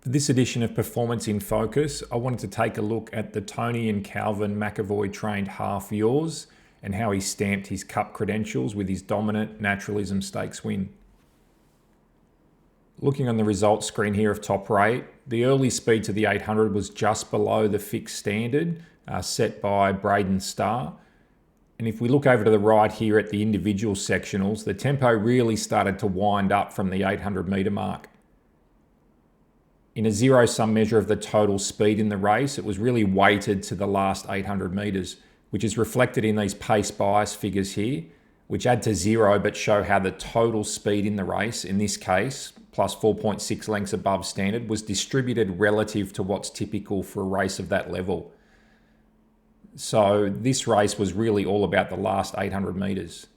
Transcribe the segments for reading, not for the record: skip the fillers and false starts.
For this edition of Performance in Focus, I wanted to take a look at the Tony and Calvin McAvoy trained half yours and how he stamped his cup credentials with his dominant Naturalism Stakes win. Looking on the results screen here of TopRate, the early speed to the 800 was just below the fixed standard set by Braden Starr. And if we look over to the right here at the individual sectionals, the tempo really started to wind up from the 800 metre mark. In a zero-sum measure of the total speed in the race, it was really weighted to the last 800 metres, which is reflected in these pace bias figures here, which add to zero but show how the total speed in the race, in this case, plus 4.6 lengths above standard, was distributed relative to what's typical for a race of that level. So this race was really all about the last 800 metres.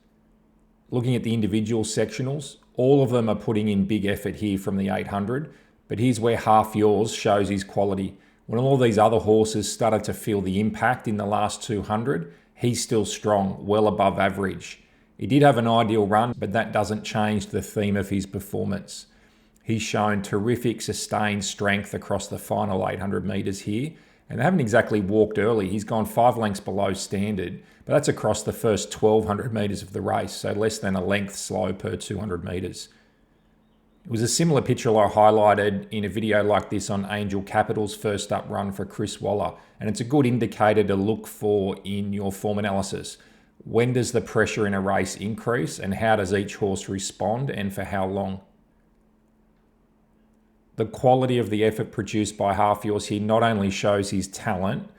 Looking at the individual sectionals, all of them are putting in big effort here from the 800, but here's where half yours shows his quality. When all these other horses started to feel the impact in the last 200, he's still strong, well above average. He did have an ideal run, but that doesn't change the theme of his performance. He's shown terrific sustained strength across the final 800 metres here, and they haven't exactly walked early. He's gone 5 lengths below standard, but that's across the first 1,200 metres of the race, so less than a length slow per 200 metres. It was a similar picture I highlighted in a video like this on Angel Capital's first up run for Chris Waller, and it's a good indicator to look for in your form analysis. When does the pressure in a race increase, and how does each horse respond, and for how long? The quality of the effort produced by half yours here not only shows his talent,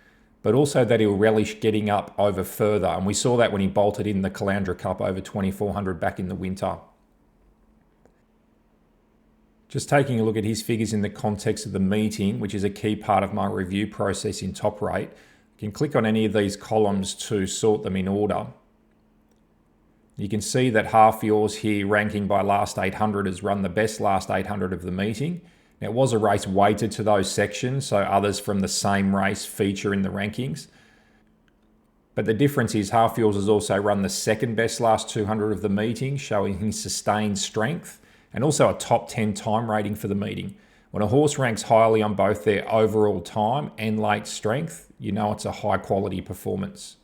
but also that he'll relish getting up over further, and we saw that when he bolted in the Calandra Cup over 2,400 back in the winter. Just taking a look at his figures in the context of the meeting, which is a key part of my review process in TopRate, you can click on any of these columns to sort them in order. You can see that half yours here, ranking by last 800, has run the best last 800 of the meeting. Now, it was a race weighted to those sections, so others from the same race feature in the rankings. But the difference is half yours has also run the second best last 200 of the meeting, showing his sustained strength, and also a top 10 time rating for the meeting. When a horse ranks highly on both their overall time and late strength, you know it's a high quality performance.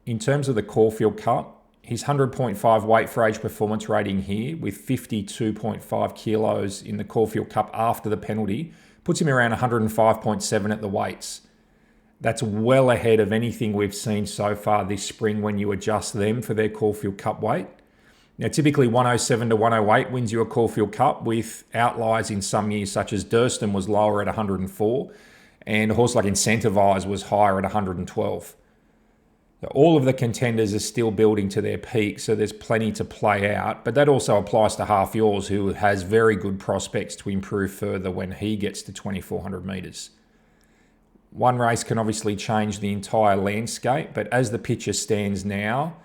In terms of the Caulfield Cup, his 100.5 weight for age performance rating here with 52.5 kilos in the Caulfield Cup after the penalty puts him around 105.7 at the weights. That's well ahead of anything we've seen so far this spring when you adjust them for their Caulfield Cup weight. Now, typically 107 to 108 wins you a Caulfield Cup, with outliers in some years, such as Durston was lower at 104, and a horse like Incentivize was higher at 112. So all of the contenders are still building to their peak, so there's plenty to play out, but that also applies to half yours, who has very good prospects to improve further when he gets to 2,400 metres. One race can obviously change the entire landscape, but as the picture stands now,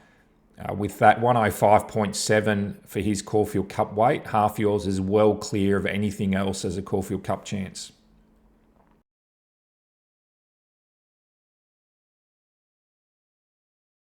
with that 105.7 for his Caulfield Cup weight, half yours is well clear of anything else as a Caulfield Cup chance.